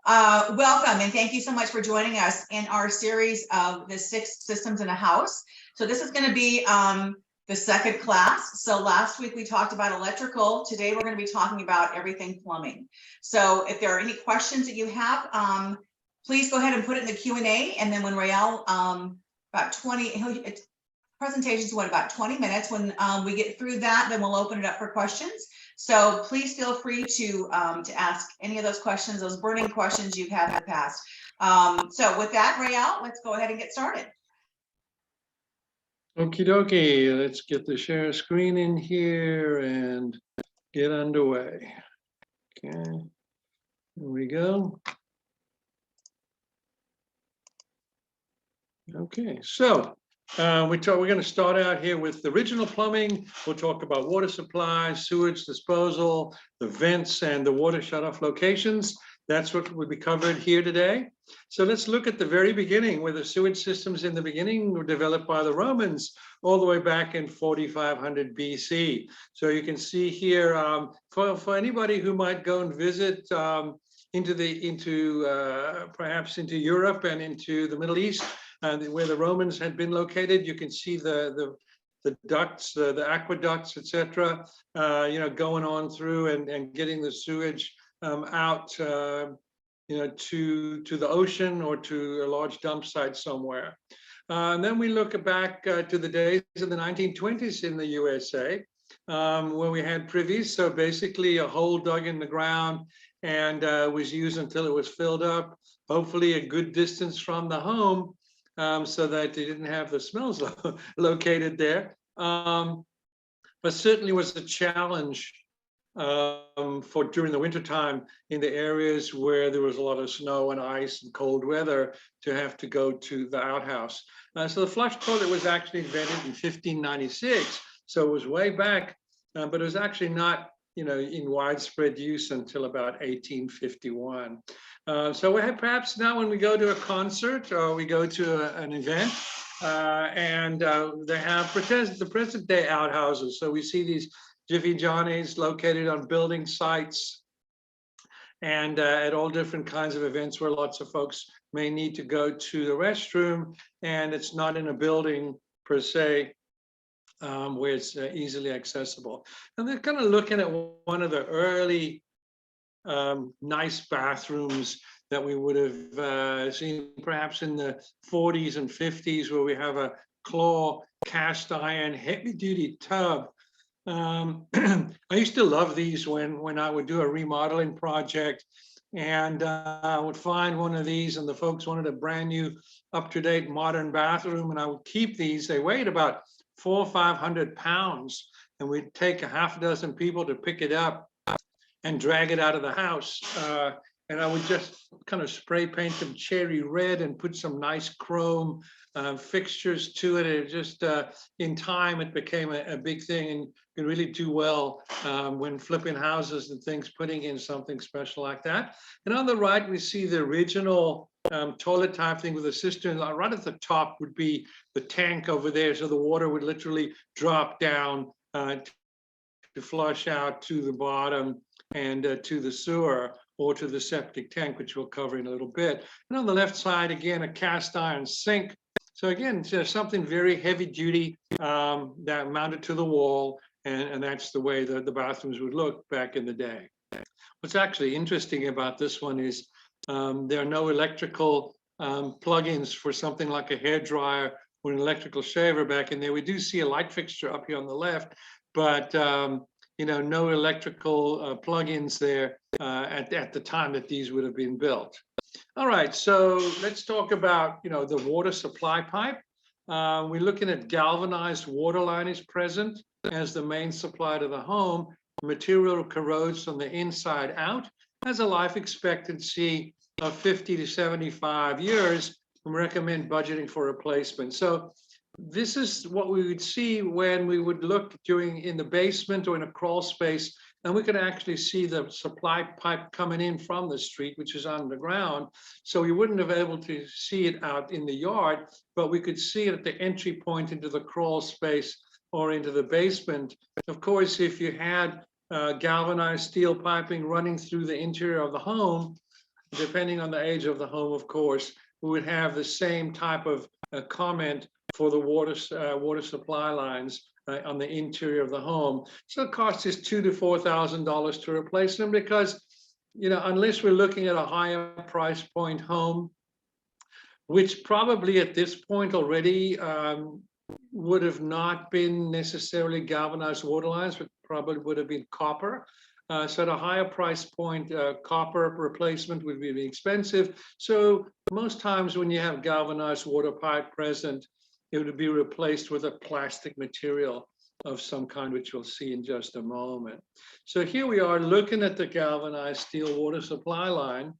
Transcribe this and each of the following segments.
Welcome and thank you so much for joining us in our series of the 6 systems in a house. So this is going to be the second class. So last week we talked about electrical. Today we're going to be talking about everything plumbing. So if there are any questions that you have, please go ahead and put it in the Q&A. And then when Rael, about 20, presentations, about 20 minutes. When we get through that, then we'll open it up for questions. So please feel free to ask any of those questions, those burning questions you've had in the past. So with that, Rael, let's go ahead and get started. Okie dokie, let's get the share screen in here and get underway. Okay, here we go. Okay, so we're going to start out here with the original plumbing. We'll talk about water supply, sewage disposal, the vents, and the water shutoff locations. That's what will be covered here today. So let's look at the very beginning, where the sewage systems in the beginning were developed by the Romans all the way back in 4500 BC. So you can see here, for anybody who might go and visit perhaps into Europe and into the Middle East, where the Romans had been located, you can see the ducts, the aqueducts, etc. Going on through and getting the sewage out, to the ocean or to a large dump site somewhere. And then we look back to the days of the 1920s in the USA, where we had privies. So basically a hole dug in the ground and was used until it was filled up, hopefully a good distance from the home, so that they didn't have the smells located there. But certainly was a challenge for during the wintertime in the areas where there was a lot of snow and ice and cold weather to have to go to the outhouse. So the flush toilet was actually invented in 1596, so it was way back, but it was actually not in widespread use until about 1851. So we have perhaps now when we go to a concert or we go to an event, and they have the present day outhouses. So we see these Jiffy Johnnies located on building sites and at all different kinds of events where lots of folks may need to go to the restroom, and it's not in a building per se, where it's easily accessible. And they're kind of looking at one of the early nice bathrooms that we would have seen perhaps in the 40s and 50s, where we have a claw cast iron heavy duty tub. I used to love these when I would do a remodeling project, and I would find one of these and the folks wanted a brand new up-to-date modern bathroom, and I would keep these. They weighed about 400 or 500 pounds, and we'd take a half dozen people to pick it up and drag it out of the house. And I would just kind of spray paint them cherry red and put some nice chrome fixtures to it. It just, in time, it became a big thing, and can really do well when flipping houses and things, putting in something special like that. And on the right, we see the original toilet type thing with a cistern. Right at the top would be the tank over there. So the water would literally drop down to flush out to the bottom and to the sewer or to the septic tank, which we'll cover in a little bit. And on the left side, again, a cast iron sink. So again, there's something very heavy duty that mounted to the wall, and that's the way the bathrooms would look back in the day. What's actually interesting about this one is there are no electrical plugins for something like a hair dryer or an electrical shaver back in there. We do see a light fixture up here on the left, but no electrical plugins there at the time that these would have been built. All right, so let's talk about the water supply pipe. We're looking at galvanized water line is present as the main supply to the home. Material corrodes from the inside out, has a life expectancy of 50 to 75 years, and recommend budgeting for replacement. So this is what we would see when we would look in the basement or in a crawl space, and we could actually see the supply pipe coming in from the street, which is underground. So we wouldn't have been able to see it out in the yard, but we could see it at the entry point into the crawl space or into the basement. Of course, if you had galvanized steel piping running through the interior of the home, depending on the age of the home, of course, we would have the same type of comment for the water supply lines on the interior of the home. So it costs us $2,000 to $4,000 to replace them because, unless we're looking at a higher price point home, which probably at this point already would have not been necessarily galvanized water lines, but probably would have been copper. So at a higher price point, copper replacement would be expensive. So most times when you have galvanized water pipe present, it would be replaced with a plastic material of some kind, which we'll see in just a moment. So here we are looking at the galvanized steel water supply line.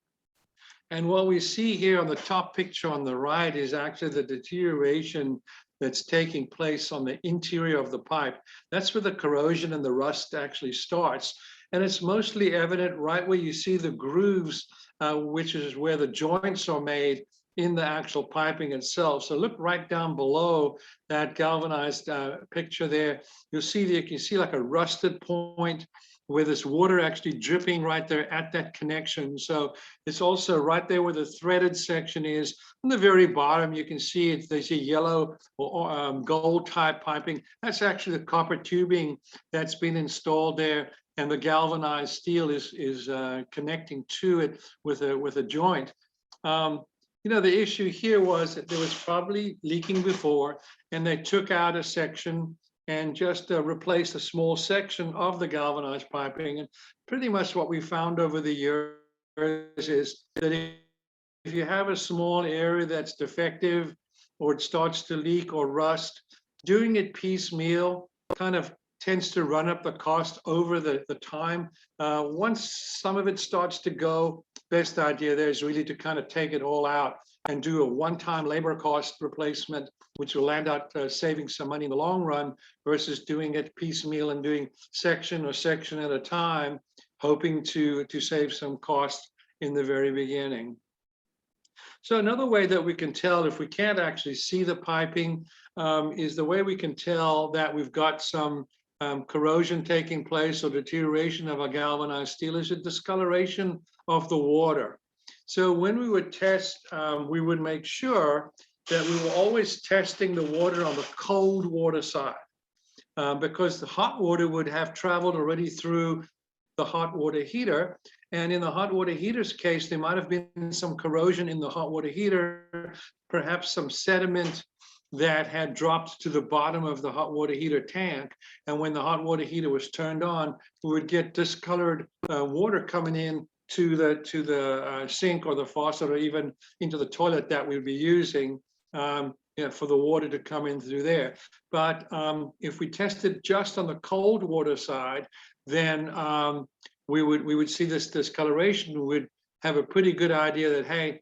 And what we see here on the top picture on the right is actually the deterioration that's taking place on the interior of the pipe. That's where the corrosion and the rust actually starts. And it's mostly evident right where you see the grooves, which is where the joints are made in the actual piping itself. So look right down below that galvanized picture there. You'll see that you can see like a rusted point where there's water actually dripping right there at that connection. So it's also right there where the threaded section is. On the very bottom, you can see there's a yellow or gold type piping. That's actually the copper tubing that's been installed there, and the galvanized steel is connecting to it with a joint. The issue here was that there was probably leaking before, and they took out a section and just replaced a small section of the galvanized piping. And pretty much what we found over the years is that if you have a small area that's defective or it starts to leak or rust, doing it piecemeal kind of tends to run up the cost over the time. Once some of it starts to go, best idea there is really to kind of take it all out and do a one-time labor cost replacement, which will land out saving some money in the long run versus doing it piecemeal and doing section at a time, hoping to save some cost in the very beginning. So another way that we can tell if we can't actually see the piping is the way we can tell that we've got some corrosion taking place or deterioration of a galvanized steel is a discoloration of the water. So when we would test, we would make sure that we were always testing the water on the cold water side because the hot water would have traveled already through the hot water heater. And in the hot water heater's case, there might have been some corrosion in the hot water heater, perhaps some sediment that had dropped to the bottom of the hot water heater tank. And when the hot water heater was turned on, we would get discolored water coming in to the sink or the faucet or even into the toilet that we'd be using for the water to come in through there. But if we tested just on the cold water side, then we would see this discoloration. We would have a pretty good idea that, hey,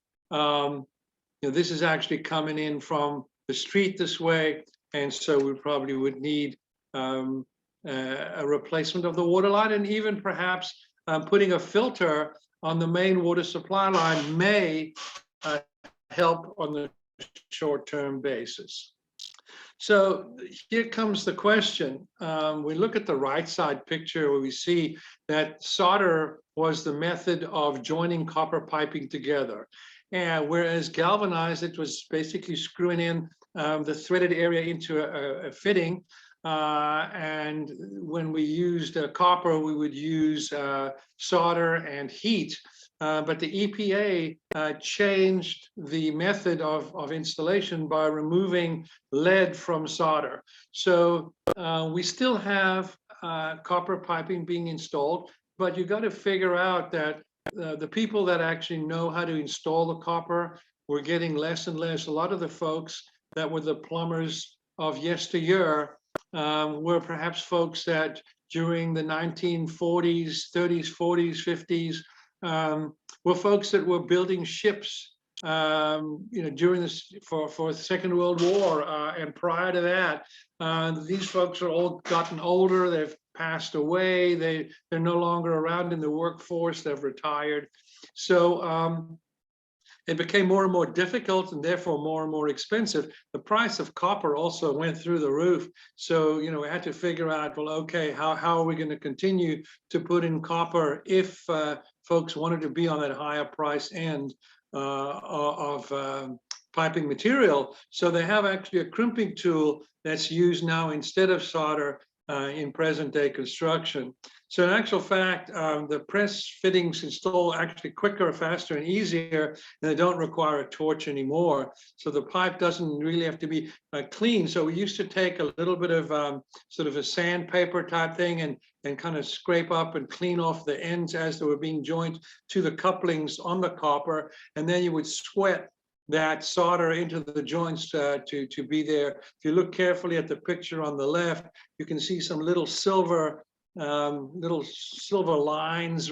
this is actually coming in from the street this way, and so we probably would need a replacement of the water line, and even perhaps putting a filter on the main water supply line may help on the short-term basis. So here comes the question. We look at the right side picture where we see that solder was the method of joining copper piping together. And whereas galvanized, it was basically screwing in the threaded area into a fitting. And when we used copper, we would use solder and heat. But the EPA changed the method of installation by removing lead from solder. So we still have copper piping being installed, but you got to figure out that the people that actually know how to install the copper were getting less and less. A lot of the folks that were the plumbers of yesteryear were perhaps folks that during the 1940s, 30s, 40s, 50s, were folks that were building ships, during this for the Second World War, and prior to that, these folks are all gotten older. They've passed away. They're no longer around in the workforce. They've retired. So it became more and more difficult and therefore more and more expensive. The price of copper also went through the roof. So, we had to figure out, well, okay, how are we going to continue to put in copper if folks wanted to be on that higher price end of piping material. So they have actually a crimping tool that's used now instead of solder in present day construction. So in actual fact, the press fittings install actually quicker, faster, and easier, and they don't require a torch anymore. So the pipe doesn't really have to be clean. So we used to take a little bit of sort of a sandpaper type thing and kind of scrape up and clean off the ends as they were being joined to the couplings on the copper, and then you would sweat that solder into the joints to be there. If you look carefully at the picture on the left, you can see some little silver lines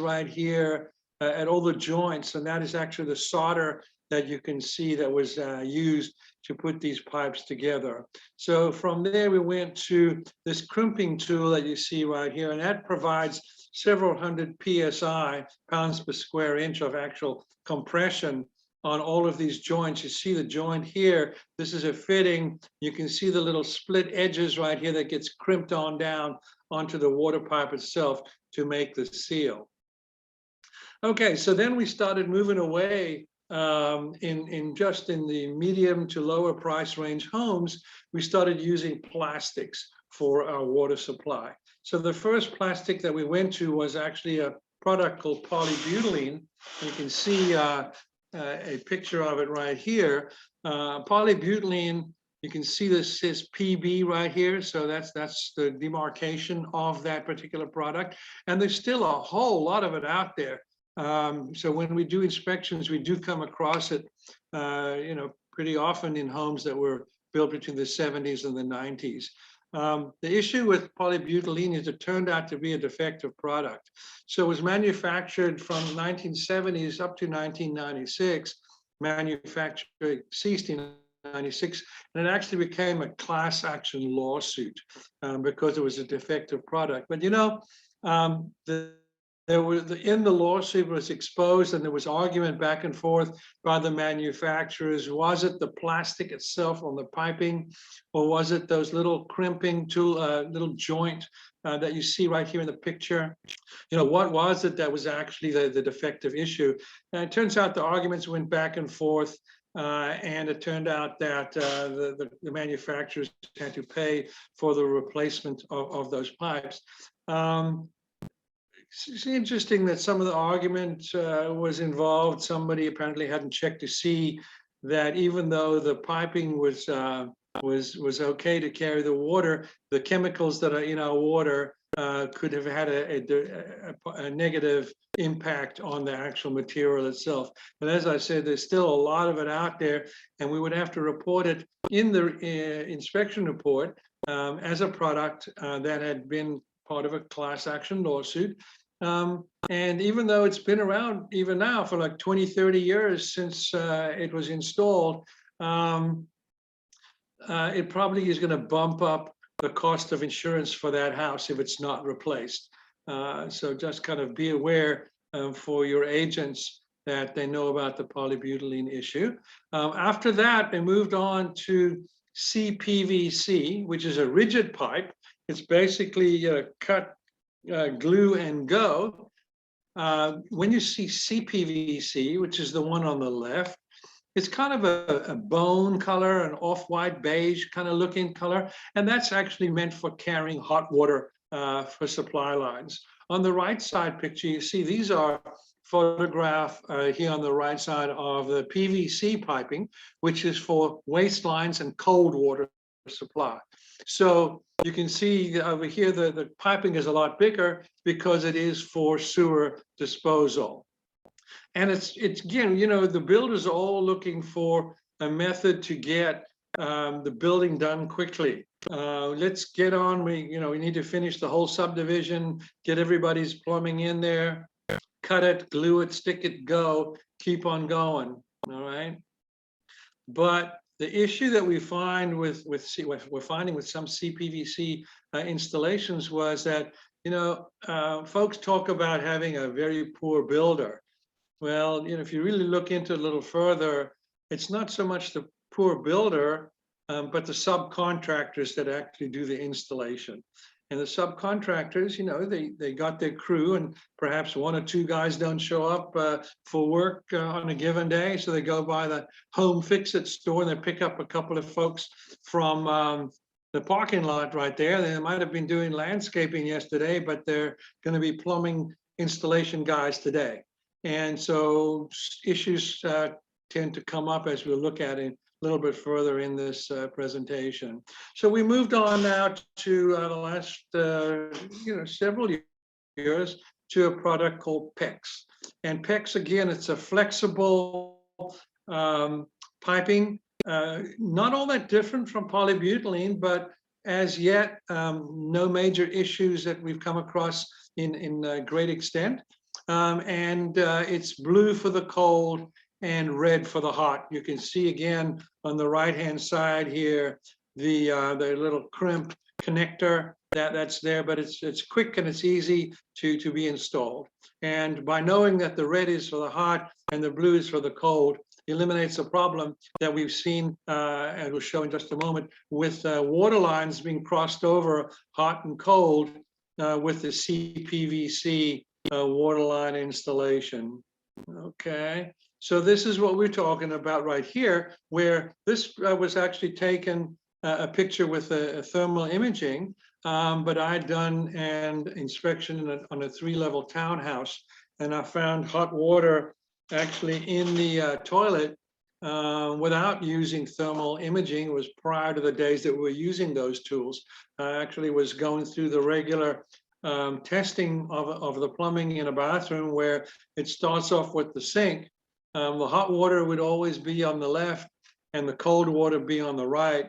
right here at all the joints, and that is actually the solder that you can see that was used to put these pipes together. So from there we went to this crimping tool that you see right here, and that provides several hundred PSI, pounds per square inch, of actual compression on all of these joints. You see the joint here, this is a fitting. You can see the little split edges right here that gets crimped on down onto the water pipe itself to make the seal. Okay, so then we started moving away in the medium to lower price range homes. We started using plastics for our water supply. So the first plastic that we went to was actually a product called polybutylene. You can see a picture of it right here. Polybutylene, you can see this says PB right here. So that's the demarcation of that particular product. And there's still a whole lot of it out there. So when we do inspections, we do come across it, pretty often in homes that were built between the 70s and the 90s. The issue with polybutylene is it turned out to be a defective product. So it was manufactured from the 1970s up to 1996. Manufacturing ceased in 1996, and it actually became a class action lawsuit because it was a defective product. But in the lawsuit was exposed, and there was argument back and forth by the manufacturers. Was it the plastic itself on the piping, or was it those little crimping tool, little joint that you see right here in the picture? What was it that was actually the defective issue? And it turns out the arguments went back and forth, and it turned out that the manufacturers had to pay for the replacement of those pipes. It's interesting that some of the argument was involved. Somebody apparently hadn't checked to see that even though the piping was okay to carry the water, the chemicals that are in our water could have had a negative impact on the actual material itself. And as I said, there's still a lot of it out there, and we would have to report it in the inspection report as a product that had been part of a class action lawsuit. And even though it's been around even now for like 20, 30 years since it was installed, it probably is going to bump up the cost of insurance for that house if it's not replaced. So just kind of be aware for your agents that they know about the polybutylene issue. After that, they moved on to CPVC, which is a rigid pipe. It's basically cut, glue, and go. When you see CPVC, which is the one on the left, it's kind of a bone color, an off-white beige kind of looking color, and that's actually meant for carrying hot water for supply lines. On the right side picture, you see these are photograph here on the right side of the PVC piping, which is for waste lines and cold water supply. So you can see over here the piping is a lot bigger because it is for sewer disposal. And it's again, the builders are all looking for a method to get the building done quickly. Let's get on. We need to finish the whole subdivision, get everybody's plumbing in there, cut it, glue it, stick it, go, keep on going. All right. But the issue that we find we're finding with some CPVC installations was that folks talk about having a very poor builder. Well, if you really look into it a little further, it's not so much the poor builder, but the subcontractors that actually do the installation. And the subcontractors, you know, they got their crew, and perhaps one or two guys don't show up for work on a given day. So they go by the Home Fix-It store and they pick up a couple of folks from the parking lot right there. They might have been doing landscaping yesterday, but they're going to be plumbing installation guys today. And so issues tend to come up as we'll look at it a little bit further in this presentation. So we moved on now to the last several years to a product called PEX. And PEX, again, it's a flexible piping, not all that different from polybutylene, but as yet, no major issues that we've come across in great extent. It's blue for the cold and red for the hot. You can see again on the right-hand side here, the little crimp connector that's there, but it's quick and it's easy to be installed. And by knowing that the red is for the hot and the blue is for the cold, eliminates a problem that we've seen, and we'll show in just a moment, with water lines being crossed over hot and cold with the CPVC water line installation. Okay. So this is what we're talking about right here, where this was actually taken a picture with a thermal imaging, but I'd done an inspection on a 3-level townhouse, and I found hot water actually in the toilet without using thermal imaging. It was prior to the days that we were using those tools. I actually was going through the regular testing of the plumbing in a bathroom, where it starts off with the sink. The hot water would always be on the left and the cold water be on the right.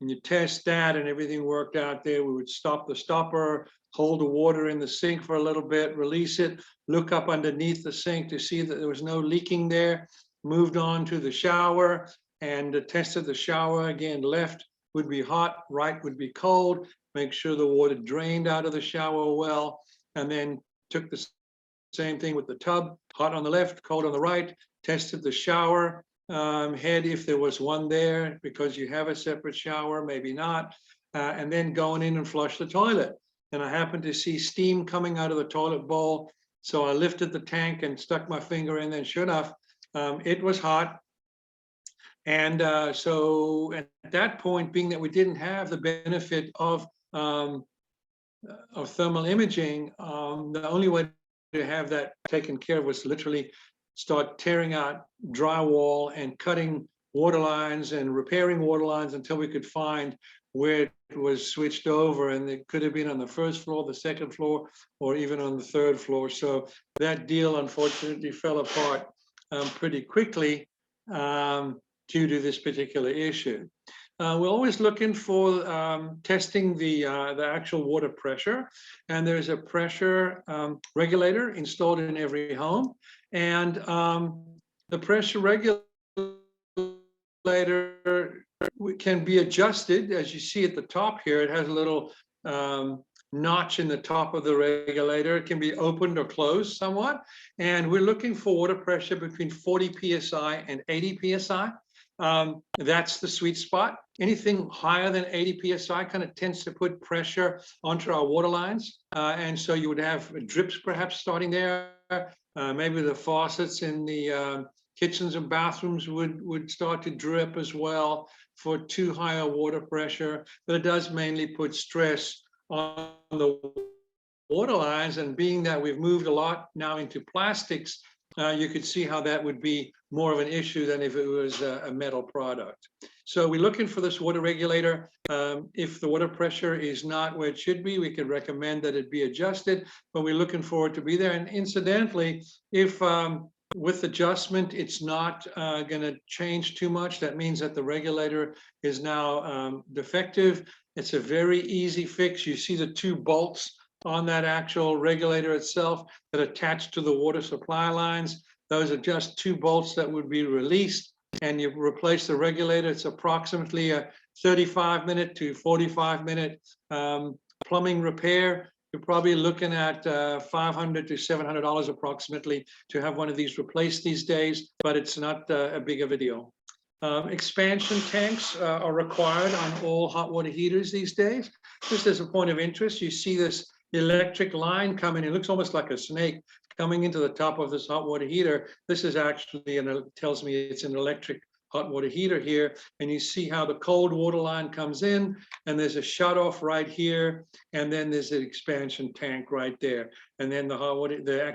And you test that and everything worked out there. We would stop the stopper, hold the water in the sink for a little bit, release it, look up underneath the sink to see that there was no leaking there, moved on to the shower and tested the shower. Again, left would be hot, right would be cold, make sure the water drained out of the shower well, and then took the same thing with the tub, hot on the left, cold on the right, tested the shower head if there was one there, because you have a separate shower, maybe not, and then going in and flush the toilet. And I happened to see steam coming out of the toilet bowl, so I lifted the tank and stuck my finger in, and sure enough, it was hot. And so at that point, being that we didn't have the benefit of thermal imaging, the only way to have that taken care of was literally start tearing out drywall and cutting water lines and repairing water lines until we could find where it was switched over. And it could have been on the first floor, the second floor, or even on the third floor. So that deal unfortunately fell apart pretty quickly due to this particular issue. We're always looking for testing the actual water pressure, and there's a pressure regulator installed in every home, and the pressure regulator can be adjusted. As you see at the top here, it has a little notch in the top of the regulator. It can be opened or closed somewhat, and we're looking for water pressure between 40 psi and 80 psi. That's the sweet spot. Anything higher than 80 psi kind of tends to put pressure onto our water lines. And so you would have drips perhaps starting there. Maybe the faucets in the kitchens and bathrooms would start to drip as well for too high a water pressure. But it does mainly put stress on the water lines. And being that we've moved a lot now into plastics, you could see how that would be more of an issue than if it was a metal product. So we're looking for this water regulator. If the water pressure is not where it should be, we could recommend that it be adjusted, but we're looking for it to be there. And incidentally, if with adjustment, it's not going to change too much, that means that the regulator is now defective. It's a very easy fix. You see the 2 bolts on that actual regulator itself that attach to the water supply lines. Those are just 2 bolts that would be released, and you replace the regulator. It's approximately a 35-minute to 45-minute plumbing repair. You're probably looking at $500 to $700 approximately to have one of these replaced these days, but it's not a big of a deal. Expansion tanks are required on all hot water heaters these days. Just as a point of interest, you see this electric line coming. It looks almost like a snake coming into the top of this hot water heater. This is actually, tells me it's an electric hot water heater here. And you see how the cold water line comes in, and there's a shutoff right here. And then there's an expansion tank right there. And then the hot water, the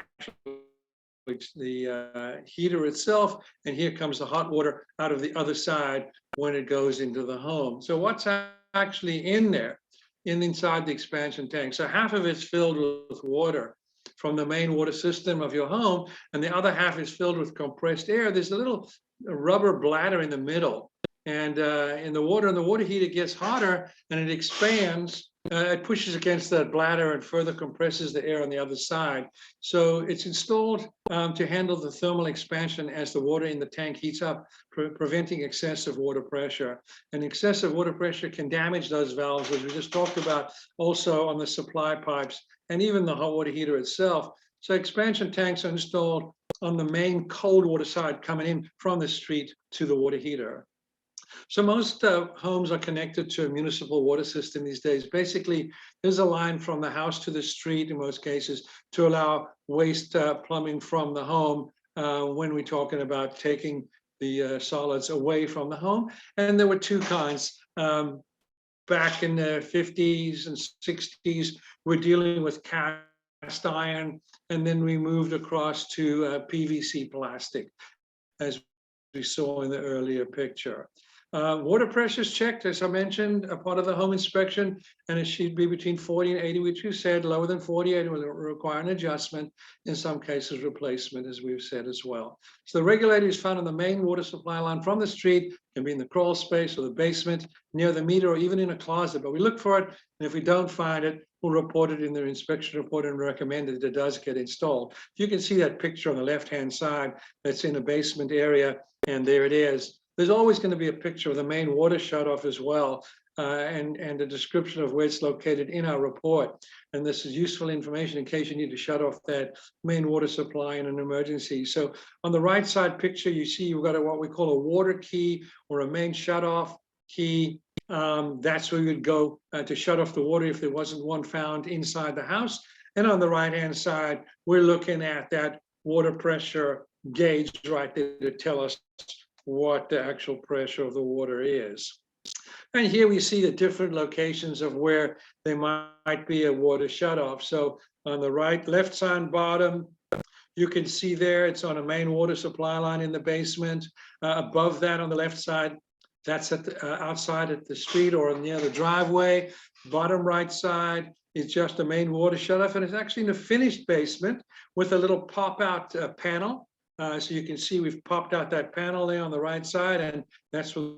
heater itself, and here comes the hot water out of the other side when it goes into the home. So what's actually in there, inside the expansion tank? So half of it's filled with water from the main water system of your home, and the other half is filled with compressed air. There's a little rubber bladder in the middle, and the water heater gets hotter and it expands. It pushes against that bladder and further compresses the air on the other side. So it's installed to handle the thermal expansion as the water in the tank heats up, preventing excessive water pressure. And excessive water pressure can damage those valves, as we just talked about, also on the supply pipes and even the hot water heater itself. So expansion tanks are installed on the main cold water side coming in from the street to the water heater. So most homes are connected to a municipal water system these days. Basically, there's a line from the house to the street in most cases to allow waste plumbing from the home when we're talking about taking the solids away from the home. And there were two kinds. Back in the 50s and 60s, we're dealing with cast iron, and then we moved across to PVC plastic, as we saw in the earlier picture. Water pressure is checked, as I mentioned, a part of the home inspection, and it should be between 40 and 80, which you said. Lower than 48 will require an adjustment, in some cases replacement, as we've said as well. So the regulator is found on the main water supply line from the street, can be in the crawl space or the basement, near the meter, or even in a closet. But we look for it, and if we don't find it, we'll report it in their inspection report and recommend that it does get installed. You can see that picture on the left-hand side that's in a basement area, and there it is. There's always going to be a picture of the main water shutoff as well, and a description of where it's located in our report. And this is useful information in case you need to shut off that main water supply in an emergency. So on the right side picture, you see you've got what we call a water key or a main shutoff key. That's where you would go to shut off the water if there wasn't one found inside the house. And on the right-hand side, we're looking at that water pressure gauge right there to tell us what the actual pressure of the water is. And here we see the different locations of where there might be a water shutoff. So on the left side bottom, you can see there it's on a main water supply line in the basement. Above that on the left side, that's at the, outside at the street or near the driveway. Bottom right side is just a main water shutoff, and it's actually in a finished basement with a little pop-out panel. So you can see we've popped out that panel there on the right side, and that's where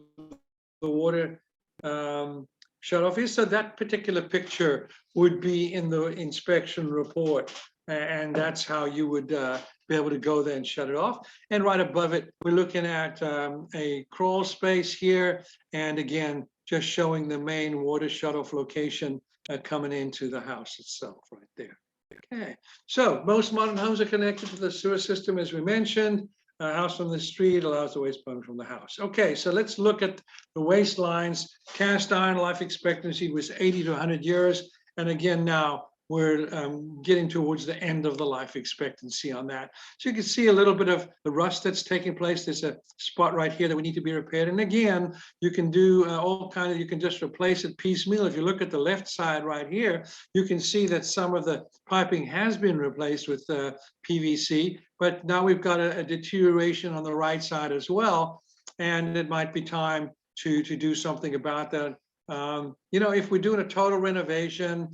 the water shutoff is. So that particular picture would be in the inspection report, and that's how you would be able to go there and shut it off. And right above it, we're looking at a crawl space here, and again, just showing the main water shutoff location coming into the house itself right there. Okay, so most modern homes are connected to the sewer system, as we mentioned. A house from the street allows the waste plumbing from the house. Okay, so let's look at the waste lines. Cast iron life expectancy was 80 to 100 years. And again, now we're getting towards the end of the life expectancy on that. So you can see a little bit of the rust that's taking place. There's a spot right here that we need to be repaired. And again, you can do all kinds of, you can just replace it piecemeal. If you look at the left side right here, you can see that some of the piping has been replaced with PVC, but now we've got a deterioration on the right side as well. And it might be time to do something about that. You know, if we're doing a total renovation,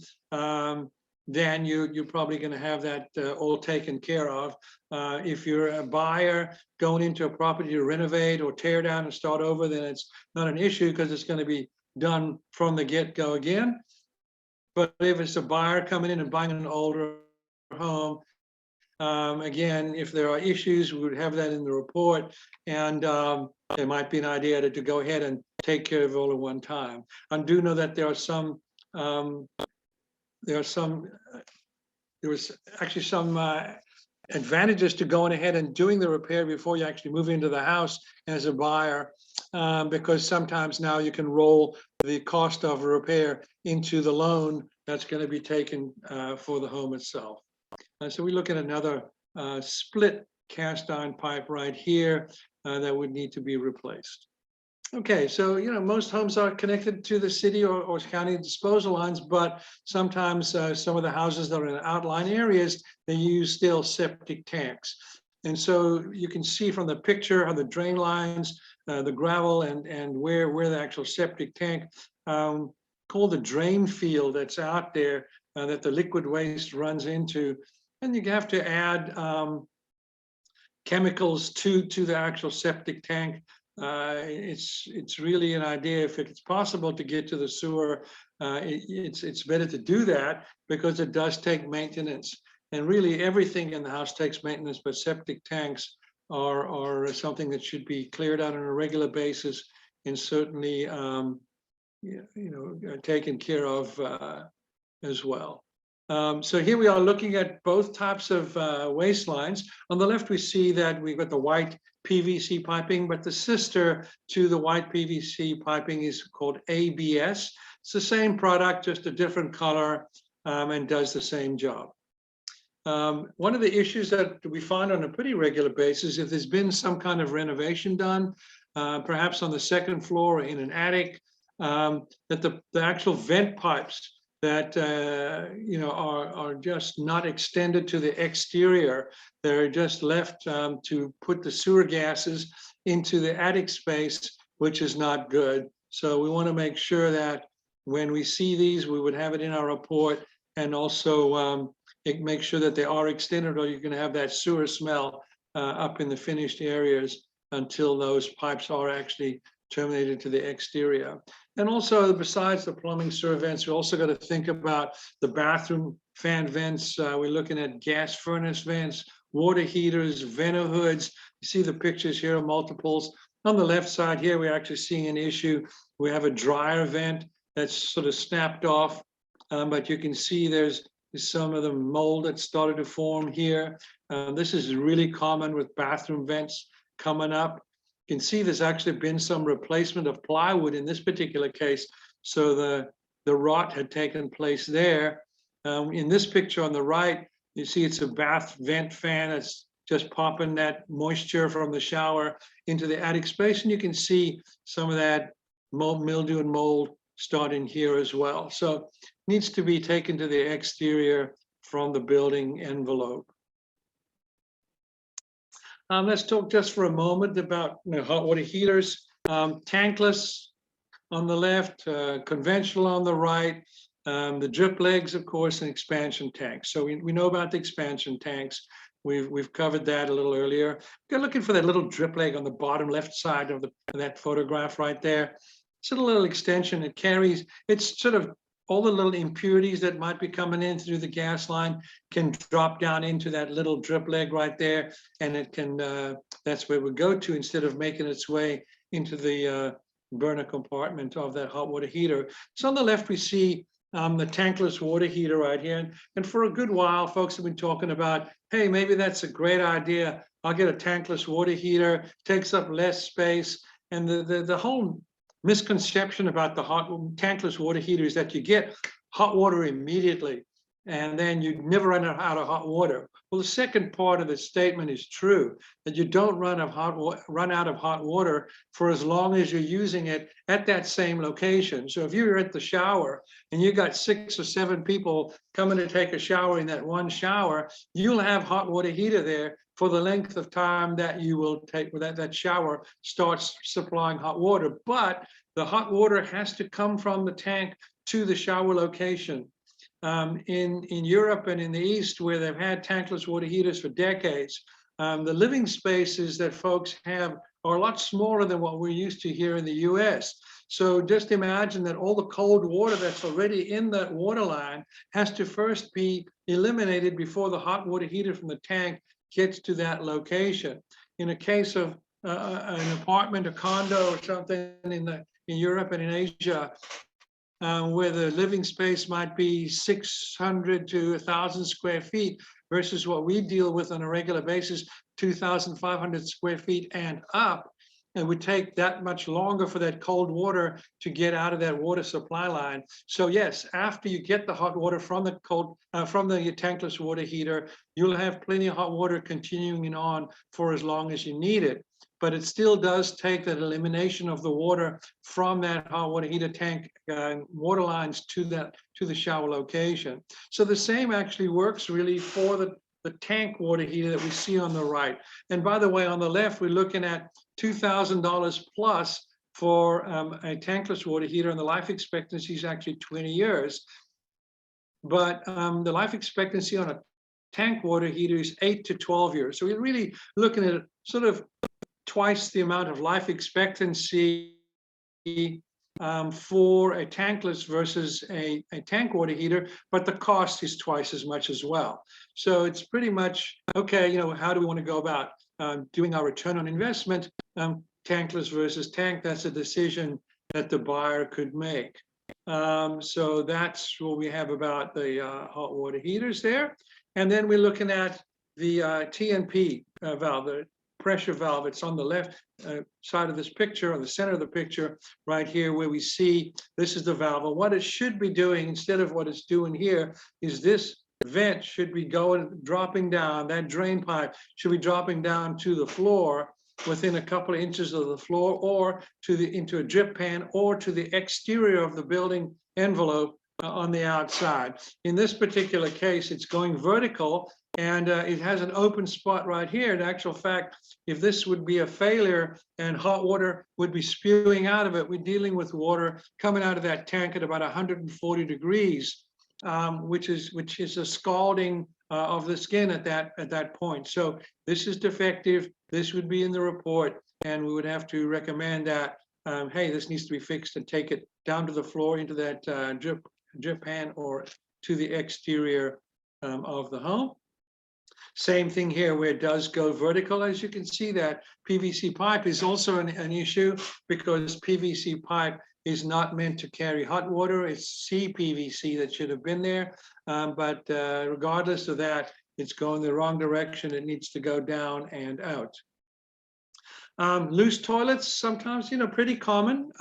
then you're probably going to have that all taken care of. If you're a buyer going into a property to renovate or tear down and start over, then it's not an issue because it's going to be done from the get-go again. But if it's a buyer coming in and buying an older home, again, if there are issues, we would have that in the report, and there might be an idea to go ahead and take care of it all at one time. I do know that there was actually some advantages to going ahead and doing the repair before you actually move into the house as a buyer, because sometimes now you can roll the cost of a repair into the loan that's going to be taken for the home itself. So we look at another split cast iron pipe right here that would need to be replaced. Okay, so most homes are connected to the city or county disposal lines, but sometimes some of the houses that are in outlying areas, they use still septic tanks. And so you can see from the picture how the drain lines, the gravel, and where the actual septic tank, called the drain field that's out there that the liquid waste runs into. And you have to add chemicals to the actual septic tank. It's really an idea, if it's possible to get to the sewer, it's better to do that, because it does take maintenance. And really everything in the house takes maintenance, but septic tanks are something that should be cleared out on a regular basis, and certainly taken care of as well. So here we are looking at both types of waste lines. On the left, we see that we've got the white PVC piping, but the sister to the white PVC piping is called ABS. It's the same product, just a different color, and does the same job. One of the issues that we find on a pretty regular basis, if there's been some kind of renovation done, perhaps on the second floor or in an attic, that the actual vent pipes that are just not extended to the exterior. They're just left to put the sewer gases into the attic space, which is not good. So we want to make sure that when we see these, we would have it in our report, and also make sure that they are extended, or you're going to have that sewer smell up in the finished areas until those pipes are actually terminated to the exterior. And also, besides the plumbing sewer vents, we also got to think about the bathroom fan vents. We're looking at gas furnace vents, water heaters, vento hoods. You see the pictures here of multiples. On the left side here, we're actually seeing an issue. We have a dryer vent that's sort of snapped off, but you can see there's some of the mold that started to form here. This is really common with bathroom vents coming up. You can see there's actually been some replacement of plywood in this particular case. So the rot had taken place there. In this picture on the right, you see it's a bath vent fan that's just popping that moisture from the shower into the attic space. And you can see some of that mildew and mold starting here as well. So it needs to be taken to the exterior from the building envelope. Let's talk just for a moment about hot water heaters. Tankless on the left, conventional on the right, the drip legs, of course, and expansion tanks. So we know about the expansion tanks. We've covered that a little earlier. You're looking for that little drip leg on the bottom left side of that photograph right there. It's a little extension. It carries, it's sort of all the little impurities that might be coming in through the gas line can drop down into that little drip leg right there. And it can, that's where we go to instead of making its way into the burner compartment of that hot water heater. So on the left, we see the tankless water heater right here. And for a good while, folks have been talking about, hey, maybe that's a great idea. I'll get a tankless water heater, takes up less space. And the whole misconception about the tankless water heater is that you get hot water immediately and then you never run out of hot water. Well, the second part of the statement is true, that you don't run out of hot water for as long as you're using it at that same location. So if you're at the shower and you got 6 or 7 people coming to take a shower in that one shower, you'll have hot water heater there for the length of time that you will take, that shower starts supplying hot water. But the hot water has to come from the tank to the shower location. In Europe and in the East, where they've had tankless water heaters for decades, the living spaces that folks have are a lot smaller than what we're used to here in the US. So just imagine that all the cold water that's already in that water line has to first be eliminated before the hot water heater from the tank gets to that location. In a case of an apartment, a condo, or something in Europe and in Asia, where the living space might be 600 to 1,000 square feet, versus what we deal with on a regular basis, 2,500 square feet and up. It would take that much longer for that cold water to get out of that water supply line. So yes, after you get the hot water from the tankless water heater, you'll have plenty of hot water continuing on for as long as you need it. But it still does take that elimination of the water from that hot water heater tank water lines to the shower location. So the same actually works really for the tank water heater that we see on the right. And by the way, on the left, we're looking at $2,000 plus for a tankless water heater, and the life expectancy is actually 20 years. But the life expectancy on a tank water heater is 8 to 12 years. So we're really looking at sort of twice the amount of life expectancy for a tankless versus a tank water heater, but the cost is twice as much as well. So it's pretty much, okay, how do we want to go about doing our return on investment, tankless versus tank? That's a decision that the buyer could make. So that's what we have about the hot water heaters there. And then we're looking at the TNP valve, the pressure valve. It's on the left side of this picture, on the center of the picture, right here, where we see this is the valve. And what it should be doing, instead of what it's doing here, is this vent should be dropping down. That drain pipe should be dropping down to the floor, within a couple of inches of the floor, or into a drip pan, or to the exterior of the building envelope on the outside. In this particular case, it's going vertical, and it has an open spot right here. In actual fact, if this would be a failure and hot water would be spewing out of it, we're dealing with water coming out of that tank at about 140 degrees, which is a scalding of the skin at that point. So this is defective. This would be in the report, and we would have to recommend that, hey, this needs to be fixed, and take it down to the floor, into that drip pan, or to the exterior of the home. Same thing here, where it does go vertical. As you can see, that PVC pipe is also an issue, because PVC pipe is not meant to carry hot water. It's CPVC that should have been there. But regardless of that, it's going the wrong direction. It needs to go down and out. Loose toilets, sometimes, pretty common.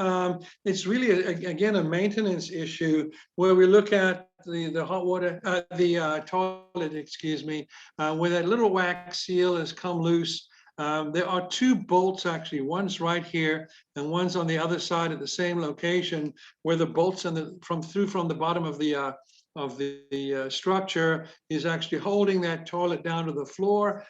It's really, again, a maintenance issue, where we look at the hot water, the toilet, excuse me, where that little wax seal has come loose. There are two bolts, actually. One's right here, and one's on the other side at the same location, where the bolts from the bottom of the structure is actually holding that toilet down to the floor.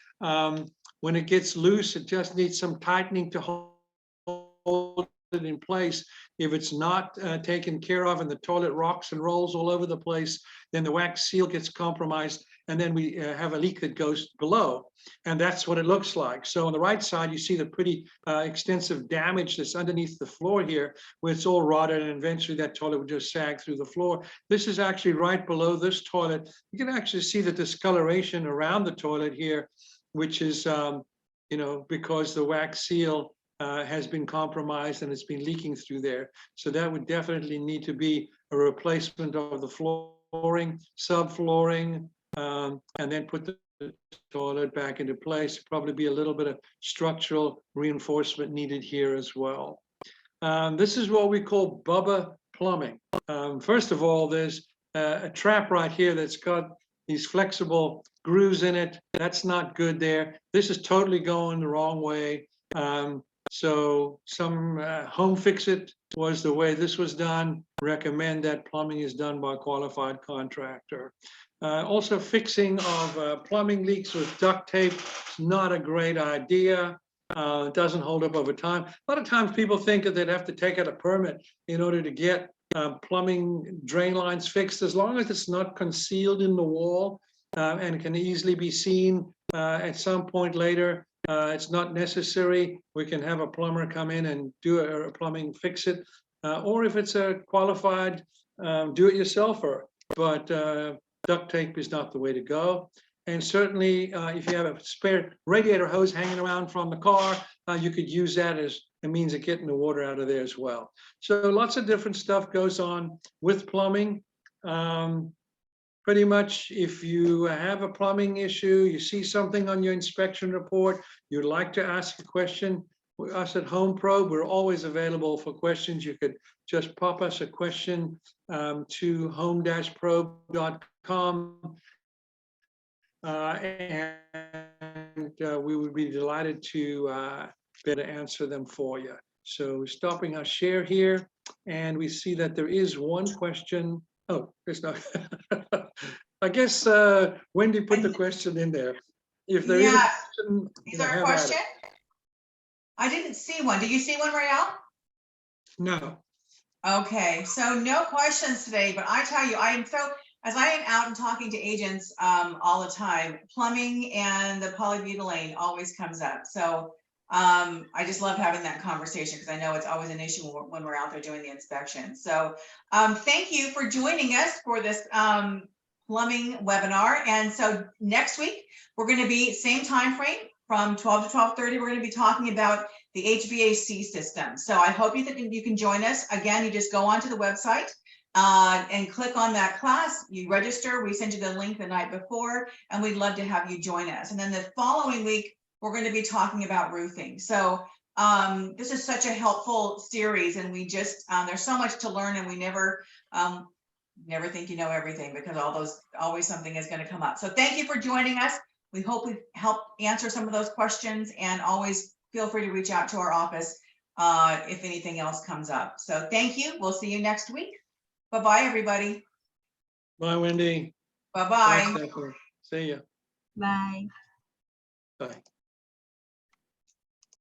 When it gets loose, it just needs some tightening to hold it in place. If it's not taken care of, and the toilet rocks and rolls all over the place, then the wax seal gets compromised, and then we have a leak that goes below. And that's what it looks like. So on the right side, you see the pretty extensive damage that's underneath the floor here, where it's all rotted, and eventually that toilet would just sag through the floor. This is actually right below this toilet. You can actually see the discoloration around the toilet here, which is, because the wax seal has been compromised, and it's been leaking through there. So that would definitely need to be a replacement of the flooring, subflooring, and then put the toilet back into place. Probably be a little bit of structural reinforcement needed here as well. This is what we call Bubba plumbing. First of all, there's a trap right here that's got these flexible grooves in it. That's not good there. This is totally going the wrong way. So some Home Fix It was the way this was done. Recommend that plumbing is done by a qualified contractor. Also, fixing of plumbing leaks with duct tape is not a great idea. It doesn't hold up over time. A lot of times people think that they'd have to take out a permit in order to get plumbing drain lines fixed, as long as it's not concealed in the wall and can easily be seen at some point later. It's not necessary. We can have a plumber come in and do a plumbing fix it, or if it's a qualified do-it-yourselfer. But duct tape is not the way to go. And certainly, if you have a spare radiator hose hanging around from the car, you could use that as a means of getting the water out of there as well. So lots of different stuff goes on with plumbing. Pretty pretty much if you have a plumbing issue, you see something on your inspection report, you'd like to ask a question, us at Home Probe, we're always available for questions. You could just pop us a question to home-probe.com. We would be delighted to better answer them for you. So stopping our share here, and we see that there is one question. Oh, there's not. I guess Wendy put the question in there. If there is a question, is there a question? I didn't see one. Do you see one, Rael? No. Okay, so no questions today, but I tell you, as I am out and talking to agents all the time, plumbing and the polybutylene always comes up. So I just love having that conversation because I know it's always an issue when we're out there doing the inspection. So thank you for joining us for this plumbing webinar. And so next week, we're going to be same time frame from 12 to 12:30. We're going to be talking about the HVAC system. So I hope you can join us. Again, you just go onto the website and click on that class. You register. We send you the link the night before, and we'd love to have you join us. And then the following week, we're going to be talking about roofing. So this is such a helpful series, and we just there's so much to learn, and we never think you know everything because always something is going to come up. So thank you for joining us. We hope we've helped answer some of those questions, and always feel free to reach out to our office if anything else comes up. So thank you. We'll see you next week. Bye-bye, everybody. Bye, Wendy. Bye-bye. Bye, Stephanie. See ya. Bye. Bye.